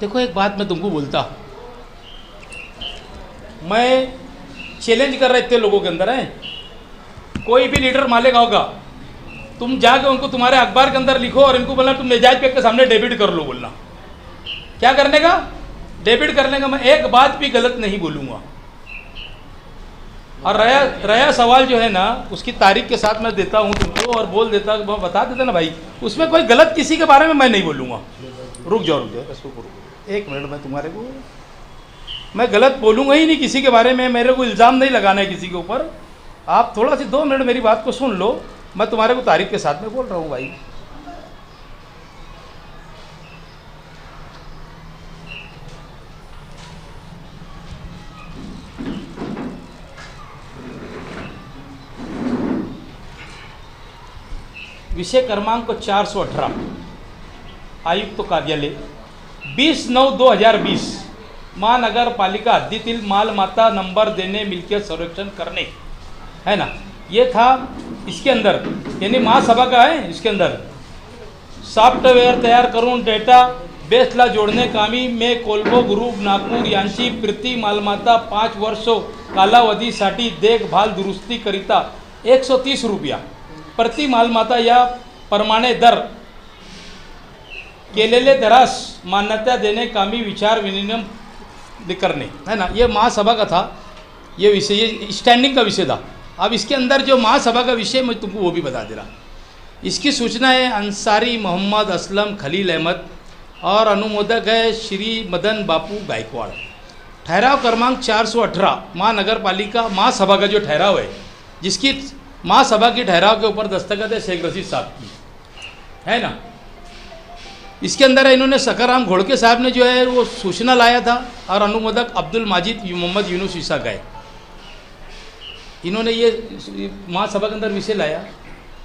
देखो एक बात मैं तुमको बोलता, मैं चैलेंज कर रहा इतने लोगों के अंदर है, कोई भी लीडर मालेगा होगा, तुम जाके उनको तुम्हारे अखबार के अंदर लिखो और इनको बोलना तुम नजायज बैंक के सामने डेबिट कर लो, बोलना क्या करने का, डेबिट करने का। मैं एक बात भी गलत नहीं बोलूँगा। और रहा सवाल जो है ना, उसकी तारीख के साथ मैं देता हूँ तुमको और बोल देता, बता देता ना भाई, उसमें कोई गलत किसी के बारे में मैं नहीं बोलूँगा। रुक जाओ इसको एक मिनट, मैं तुम्हारे को मैं गलत बोलूँगा ही नहीं किसी के बारे में, मेरे को इल्ज़ाम नहीं लगाना है किसी के ऊपर। आप थोड़ा सी 2 मिनट मेरी बात को सुन लो, मैं तुम्हारे को तारीख के साथ में बोल रहा हूँ भाई। विषय क्रमांक 418 आयुक्त कार्यालय 20/9/2020 महानगर पालिका हद्दीतील मालमत्ता नंबर देणे, मिल्कियत संरक्षण करणे, है ना, ये था। इसके अंदर यानी महासभा का है, इसके अंदर सॉफ्टवेअर तयार करून डेटा बेसला जोडणे कामी में कोल्बो ग्रुप नागपूर यांची प्रति मालमत्ता 5 वर्ष कालावधीसाठी देखभाल दुरुस्ती करिता 130 रुपया प्रति मालमत्ता या प्रमाणे दर केलेले दरास मान्यता देने कामी विचार विनिमय करने, है ना। ये महासभा का था, ये विषय, ये स्टैंडिंग का विषय था। अब इसके अंदर जो महासभा का विषय मैं तुमको वो भी बता दे रहा। इसकी सूचना है अंसारी मोहम्मद असलम खलील अहमद और अनुमोदक है श्री मदन बापू गायकवाड़। ठहराव क्रमांक 418 महानगर पालिका महासभा का जो ठहराव है, जिसकी महासभा की ठहराव के ऊपर दस्तखत है शेख रशीद साहब की, है ना। इसके अंदर इन्होंने सकाराम घोड़के साहब ने जो है वो सूचना लाया था और अनुमोदक अब्दुल माजिद मोहम्मद यूनुस ईसा गए, इन्होंने ये महासभा के अंदर विषय लाया।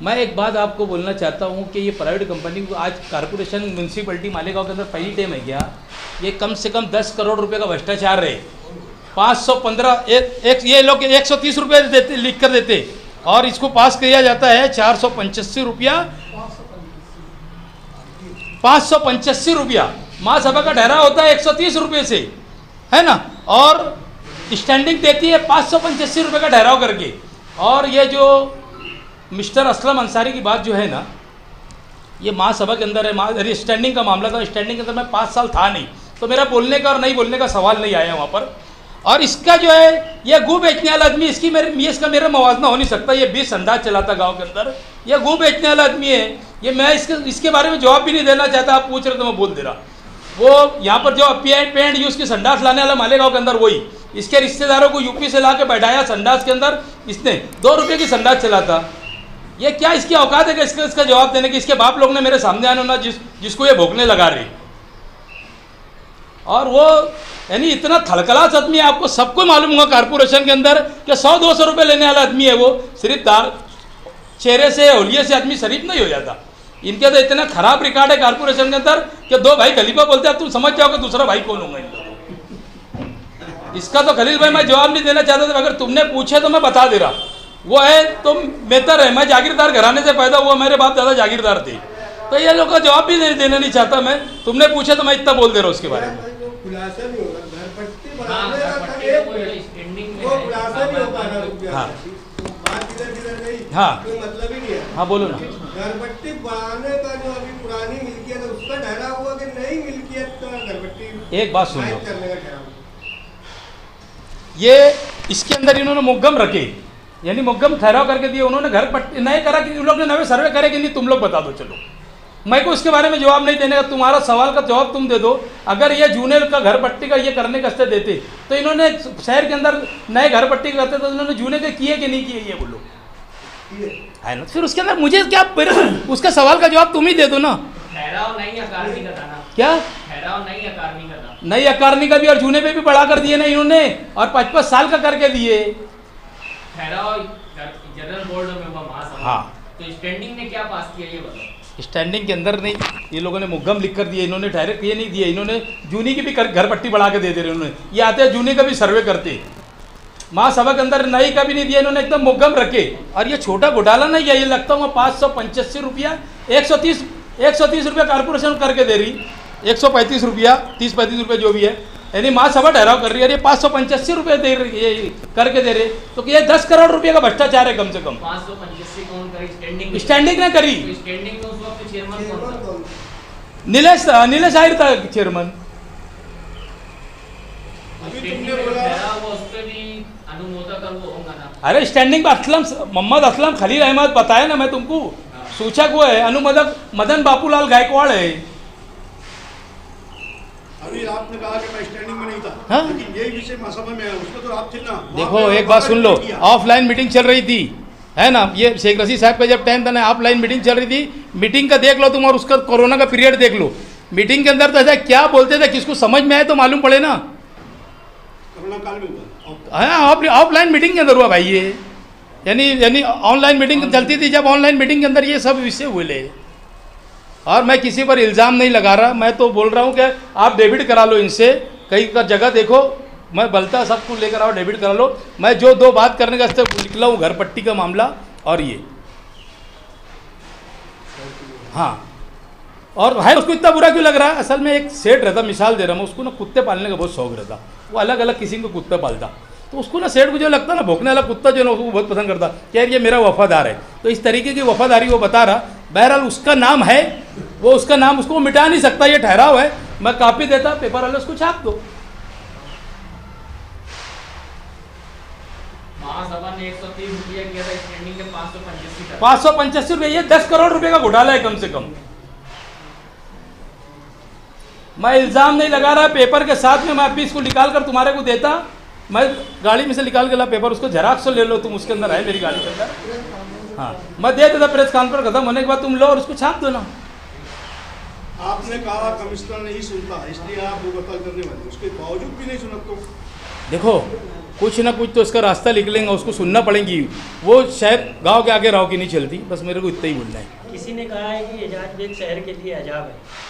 मैं एक बात आपको बोलना चाहता हूँ कि ये प्राइवेट कंपनी को आज कारपोरेशन म्यूनसिपलिटी मालेगांव के अंदर पहली टाइम है गया, ये कम से कम 10 करोड़ रुपए का भ्रष्टाचार है। 515 ये लोग 130 रुपये देते, लिख कर देते, और इसको पास किया जाता है 485 रुपया, 585 रुपया। महासभा का ठहराव होता है 130 रुपये से, है ना, और स्टैंडिंग देती है 585 रुपये का ठहराव करके। और ये जो मिस्टर असलम अंसारी की बात जो है ना, ये महासभा के अंदर है, अरे स्टैंडिंग का मामला था, स्टैंडिंग के अंदर मैं 5 साल था नहीं, तो मेरा बोलने का और नहीं बोलने का सवाल नहीं आया वहाँ पर। और इसका जो है ये गू बेचने वाला आदमी, इसका मेरा मवाजना हो नहीं सकता। ये 20 अंदाज चलाता गांव के अंदर, ये गू बेचने वाला आदमी है। ये मैं इसके बारे में जवाब भी नहीं देना चाहता, आप पूछ रहे तो मैं बोल दे रहा। वो यहाँ पर जो पेंट यूज की संडास लाने वाला मालेगांव के अंदर, वही इसके रिश्तेदारों को यूपी से ला के बैठाया संडास के अंदर, इसने 2 रुपये की संडास चलाता। ये क्या इसकी औकात है कि इसका जवाब देने की? इसके बाप लोग ने मेरे सामने आना ना, जिसको ये भोंकने लगा रहे, और वो यानी इतना थलकलास आदमी है, आपको सबको मालूम होगा कारपोरेशन के अंदर कि 100-200 रुपये लेने वाला आदमी है। वो सिर्फ चेहरे से होलिये से आदमी शरीफ नहीं हो जाता। इनके तो इतना खराब रिकॉर्ड है कारपोरेशन के अंदर कि 2 भाई खलीफा बोलते हैं, तुम समझ जाओ कि दूसरा भाई कौन होगा इन लोगों। इसका तो खलील भाई मैं जवाब नहीं देना चाहता था, अगर तुमने पूछे तो मैं बता दे रहा। वो है तो बेहतर है, मैं जागीरदार घराने से पैदा हुआ, मेरे बाप दादा जागीरदार थे, तो ये लोग का जवाब भी देना नहीं चाहता मैं। तुमने पूछे तो मैं इतना बोल दे रहा हूँ उसके बारे में। हाँ मतलब ही नहीं है। हाँ बोलो ना। घरपट्टी बनाने का जो अभी पुरानी मिल्कियत है उसका ठहरा हुआ कि नई मिल्कियत का घरपट्टी, एक बात सुन लो, करने का ठहरा। ये इसके अंदर इन्होंने मुग्गम रखे, यानी मुग्गम ठहराव करके दिए उन्होंने। घर पट्टी नहीं करा कि उन लोग ने नवे सर्वे करे कि नहीं, तुम लोग बता दो। चलो मैं को इसके बारे में जवाब नहीं देने का, तुम्हारा सवाल का जवाब तुम दे दो। अगर ये जूने का घर पट्टी का ये करने का देते तो इन्होंने शहर के अंदर नए घर पट्टी करते तो इन्होंने जूने के किए कि नहीं किए, ये बोलो, है ना। फिर उसके अंदर मुझे क्या, उसका सवाल का जवाब तुम ही दे दो ना। ठहराव नहीं अकारनी का था ना, क्या ठहराव नहीं अकारनी का था, नई अकारनी का भी और जूने पे भी बढ़ा कर दिए ना इन्होंने, और 5-5 साल का करके दिए। ठहराव जनरल बोर्ड में हुआ महासभा। हाँ, तो स्टैंडिंग ने क्या पास किया ये बताओ। स्टैंडिंग के अंदर नहीं, ये लोगों ने मुग्गम लिख कर दिए, इन्होंने डायरेक्ट ये नहीं दिए, इन्होंने जूनी की भी घर पट्टी बढ़ा के दे दे रहे उन्होंने। ये आते हैं जूनी का भी सर्वे करते, महासभा के अंदर नई का भी नहीं दिया, इन्होंने एकदम मुग्गम रखे। और ये छोटा घोटाला नहीं है, ये लगता हूँ 585 रुपया, 130 रुपया कारपोरेशन करके दे रही। 135 रुपया, 30-35 रुपये जो भी है, यानी महासभा ठहराव कर रही है, ये 585 रुपये दे रही है करके दे रहे, तो ये 10 करोड़ रुपये का भ्रष्टाचार है कम से कम। 585 कौन करी? स्टैंडिंग स्टैंडिंग ने करी, तो स्टैंडिंग में उस वक्त चेयरमैन कौन था? नीलेश आहिर था चेयरमैन। स्टैंडिंग में जो ठहरा वो उस पे भी अनुमोदक और वो होगा ना। अरे स्टैंडिंग में मोहम्मद असलम खलील अहमद बताया ना मैं तुमको, सूचक वो है, अनुमोदक मदन बापूलाल गायकवाड़ है। अभी आपने कहा कि मैं स्टैंडिंग में नहीं था, हाँ? लेकिन यही विषय महासभा में है, उसमें तो आप थे ना। देखो एक बात सुन लो, ऑफलाइन मीटिंग चल रही थी, है ना, ये शेख रशीद साहब का जब टाइम था ना, ऑफलाइन मीटिंग चल रही थी, मीटिंग का देख लो तुम और उसका कोरोना का पीरियड देख लो, मीटिंग के अंदर तो ऐसा क्या बोलते थे, किसको समझ में आए तो मालूम पड़े ना। कोरोना काल में हुआ। हाँ ऑफलाइन मीटिंग के अंदर हुआ भाई ये, यानी ऑनलाइन मीटिंग चलती थी, जब ऑनलाइन मीटिंग के अंदर ये सब विषय हुए। और मैं किसी पर इल्ज़ाम नहीं लगा रहा, मैं तो बोल रहा हूँ कि आप डेबिट करा लो इनसे, कहीं का जगह देखो, मैं बलता सबको लेकर आओ, डेबिट करा लो। मैं जो दो बात करने का निकला हूँ, घर पट्टी का मामला और ये, हाँ, और है उसको इतना बुरा क्यों लग रहा है? असल में एक सेठ रहता, मिसाल दे रहा हूँ, उसको ना कुत्ते पालने का बहुत शौक रहता, वो अलग अलग किसी को कुत्ते पालता, तो उसको ना सेठ को जो लगता ना, भौंकने वाला कुत्ता जो ना उसको बहुत पसंद करता, क्या ये मेरा वफादार है, तो इस तरीके की वफादारी वो बता रहा। बहरहाल उसका नाम है, वो उसका नाम उसको मिटा नहीं सकता, ये ठहराव है, मैं कॉपी देता, पेपर वाले उसको छाप दो। महासभा ने 130 रुपया किया था, स्टैंडिंग के 585 था। 585 रुपये, ये 10 करोड़ रुपए का घोटाला है कम से कम। मैं इल्ज़ाम नहीं लगा रहा, पेपर के साथ में मैं अभी इसको निकाल कर तुम्हारे को देता, मैं गाड़ी में से निकाल के ला पेपर, उसको झेराक्स तो ले लो तुम, उसके अंदर है मेरी गाड़ी के अंदर, हाँ, मैं दे देता, प्रेस कॉन्फ्रेंस खत्म होने के बाद तुम लो और उसको छाप दो ना। आपने कहा कमिश्नर नहीं सुनता, इसलिए आप वो बता करने वाले, उसके बावजूद भी नहीं सुना तो देखो कुछ ना कुछ तो इसका रास्ता निकलेगा, उसको सुनना पड़ेगी, वो शायद गांव के आगे राव की नहीं चलती, बस मेरे को इतना ही बोलना है। किसी ने कहा है कि एजाज भी एक शहर के लिए अजाब है।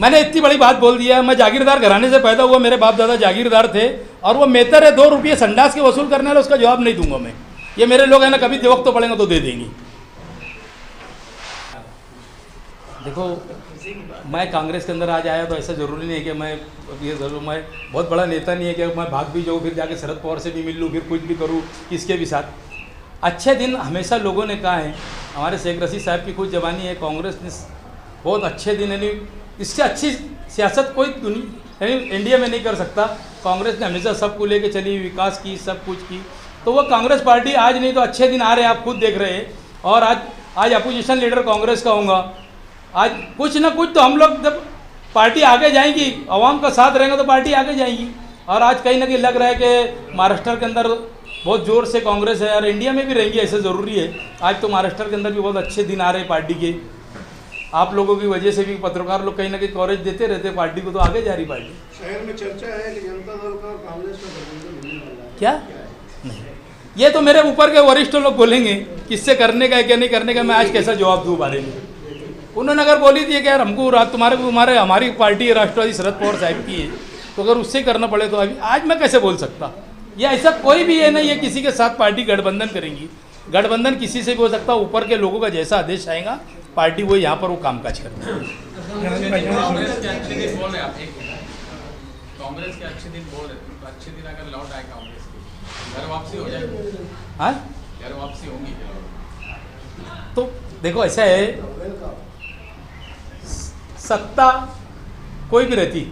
मैंने इतनी बड़ी बात बोल दिया, मैं जागीरदार घराने से पैदा हुआ, मेरे बाप दादा जागीरदार थे, और वो मेहतर है 2 रुपये संडास के वसूल करने वाला, उसका जवाब नहीं दूंगा मैं। ये मेरे लोग हैं ना, कभी वक्त तो पड़ेंगे तो दे देंगे। देखो मैं कांग्रेस के अंदर आज आया तो ऐसा ज़रूरी नहीं है कि मैं ये ज़रूर, मैं बहुत बड़ा नेता नहीं है कि मैं भाग भी जाऊँ, फिर जाके शरद पवार से भी मिल लूँ, फिर कुछ भी करूँ किसके भी साथ। अच्छे दिन हमेशा लोगों ने कहा है, हमारे शेख रशीद साहब की खुद जवानी है, कांग्रेस ने बहुत अच्छे दिन, यानी इससे अच्छी सियासत कोई दुनिया यानी इंडिया में नहीं कर सकता। कांग्रेस ने हमेशा सबको लेके चली, विकास की, सब कुछ की, तो वो कांग्रेस पार्टी आज नहीं तो अच्छे दिन आ रहे हैं, आप खुद देख रहे हैं। और आज अपोजिशन लीडर कांग्रेस का होगा, आज कुछ ना कुछ तो हम लोग, जब पार्टी आगे जाएंगी, आवाम का साथ रहेंगे तो पार्टी आगे जाएंगी। और आज कहीं ना कहीं लग रहा है कि महाराष्ट्र के अंदर बहुत ज़ोर से कांग्रेस है, और इंडिया में भी रहेंगी, ऐसे ज़रूरी है। आज तो महाराष्ट्र के अंदर भी बहुत अच्छे दिन आ रहे हैं पार्टी के, आप लोगों की वजह से भी पत्रकार लोग कहीं ना कहीं कवरेज देते रहते पार्टी को, तो आगे जा रही पार्टी। शहर में चर्चा है कि जनता दल का और कांग्रेस का गठबंधन होने वाला है। क्या नहीं, ये तो मेरे ऊपर के वरिष्ठ लोग बोलेंगे किससे करने का है क्या नहीं करने का, मैं आज कैसा जवाब दूँ बारे में। उन्होंने अगर बोली थी कि यार हमको तुम्हारे हमारी पार्टी राष्ट्रवादी शरद पवार साहब की है, तो अगर उससे करना पड़े तो अभी आज मैं कैसे बोल सकता। या ऐसा कोई भी है नहीं है किसी के साथ पार्टी गठबंधन करेंगी, गठबंधन किसी से भी हो सकता, ऊपर के लोगों का जैसा आदेश आएगा पार्टी वो यहाँ पर वो कामकाज करती है। कांग्रेस के अच्छे दिन बोल रहे आप, कांग्रेस के अच्छे दिन बोल रहे, तो अच्छे दिन अगर लौट आए कांग्रेस की, घर वापसी हो जाएगी। हाँ घर वापसी होगी। तो देखो ऐसा है, सत्ता कोई भी रहती,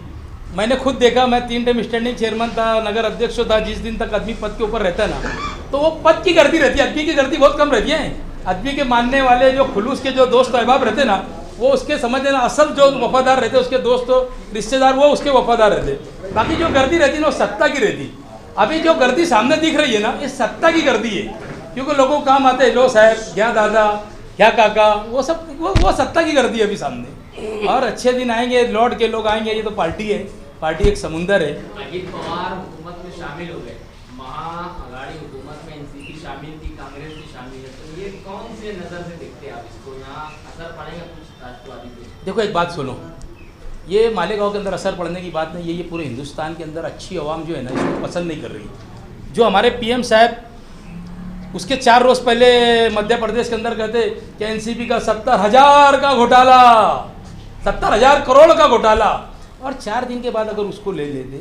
मैंने खुद देखा, मैं 3 टाइम स्टैंडिंग चेयरमैन था, नगर अध्यक्ष था, जिस दिन तक आदमी पद के ऊपर रहता है ना, तो वो पद की गर्दी रहती है, आदमी की गर्दी बहुत कम रहती है। आदमी के मानने वाले जो खुलूस के जो दोस्त अहबाब रहते ना, वो उसके समझ लेना, असल जो वफादार रहते उसके दोस्त रिश्तेदार, वो उसके वफादार रहते। बाकी जो गर्दी रहती ना वो सत्ता की रहती। अभी जो गर्दी सामने दिख रही है ना, ये सत्ता की गर्दी है, क्योंकि लोगों को काम आते हैं, लो साहब, क्या दादा, क्या काका, वो सब वो सत्ता की गर्दी है अभी सामने। और अच्छे दिन आएंगे, लौट के लोग आएंगे, ये तो पार्टी है, पार्टी एक समुंदर है। अजित पवार हुकूमत में शामिल हो गए, महाअघाड़ी हुकूमत में एनसीपी शामिल थी, कांग्रेस भी शामिल है, तो ये कौन से नज़र से देखते हैं आप इसको, यहाँ असर पड़ेगा कुछ राष्ट्रवादी पे? देखो एक बात सुनो, ये मालेगांव के अंदर असर पड़ने की बात नहीं है, ये पूरे हिंदुस्तान के अंदर अच्छी आवाम जो है ना इसको पसंद नहीं कर रही। जो हमारे पीएम साहब उसके 4 रोज़ पहले मध्य प्रदेश के अंदर कहते कि एनसीपी का 70,000 का घोटाला, 70,000 करोड़ का घोटाला, और 4 दिन के बाद अगर उसको ले लेते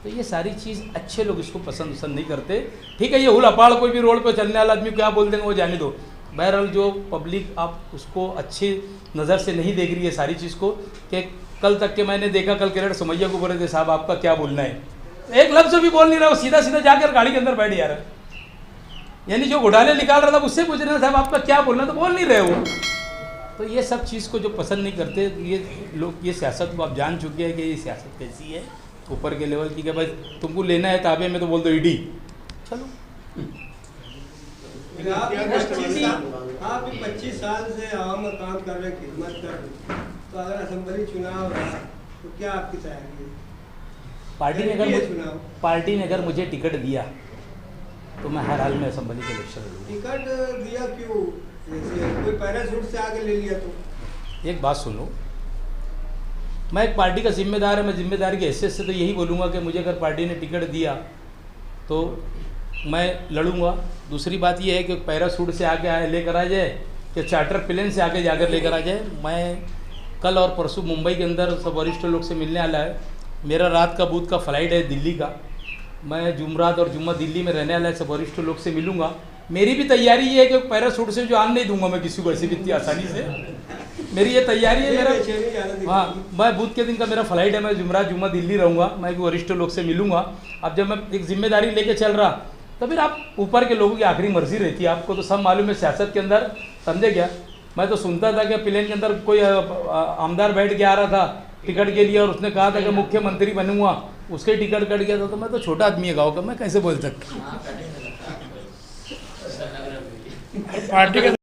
तो ये सारी चीज़ अच्छे लोग इसको पसंद नहीं करते। ठीक है, ये हुल अपाड़ कोई भी रोड पे चलने वाला आदमी क्या बोल देंगे वो जाने दो। बहरहाल जो पब्लिक आप उसको अच्छी नज़र से नहीं देख रही है सारी चीज़ को, कि कल तक के मैंने देखा, कल किरण सोमैया को बोले थे साहब आपका क्या बोलना है, एक लफ्ज़ भी बोल नहीं रहा, वो सीधा सीधा जाकर गाड़ी के अंदर बैठ जा रहा है। यानी जो घोटाले निकाल रहा था उससे पूछ रहे साहब आपका क्या बोलना, तो बोल नहीं रहे हो। तो ये सब चीज़ को जो पसंद नहीं करते ये लोग, ये सियासत को आप जान चुके हैं कि ये सियासत कैसी है ऊपर के लेवल की, कि भाई तुमको लेना है ताबे में तो बोल दो ईडी, चलो। आप 25 साल से आवाम में काम कर रहे, खिदमत कर रहे, तो अगर असेंबली चुनाव रहा तो क्या आपकी तैयारी है? पार्टी ने अगर मुझे टिकट दिया तो मैं हर हाल में असेंबली के इलेक्शन लड़ूंगा। टिकट दिया क्यों? जैसे कोई पैराशूट से आगे ले लिया तो? एक बात सुनो, मैं एक पार्टी का जिम्मेदार है, मैं जिम्मेदारी की हैसियत से तो यही बोलूँगा कि मुझे अगर पार्टी ने टिकट दिया तो मैं लड़ूंगा। दूसरी बात यह है कि पैराशूट से आगे लेकर आ जाए कि चार्टर प्लेन से आगे जाकर लेकर आ जाए। मैं कल और परसों मुंबई के अंदर सब वरिष्ठ लोग से मिलने वाला है। मेरा रात का बूथ का फ़्लाइट है दिल्ली का, मैं जुमरात और जुम्मा दिल्ली में रहने वाला है, सब वरिष्ठ लोग से मिलूंगा। मेरी भी तैयारी ये है कि पैराशूट से जो आन नहीं दूंगा मैं किसी को ऐसी भी इतनी आसानी से, मेरी ये तैयारी है। मेरा हाँ, मैं बूथ के दिन का मेरा फ़्लाइट है, मैं जुमरात जुम्मा दिल्ली रहूँगा, मैं भी वरिष्ठ लोग से मिलूंगा। अब जब मैं एक जिम्मेदारी लेके चल रहा तो फिर आप ऊपर के लोगों की आखिरी मर्जी रहती है, आपको तो सब मालूम है सियासत के अंदर, समझे क्या। मैं तो सुनता था कि प्लेन के अंदर कोई आमदार बैठ के आ रहा था टिकट के लिए और उसने कहा था कि मुख्यमंत्री बनूंगा, उसके टिकट कट गया था। तो मैं तो छोटा आदमी है गाँव का, मैं कैसे बोल सकता। हाँ, कटिंग पार्टी का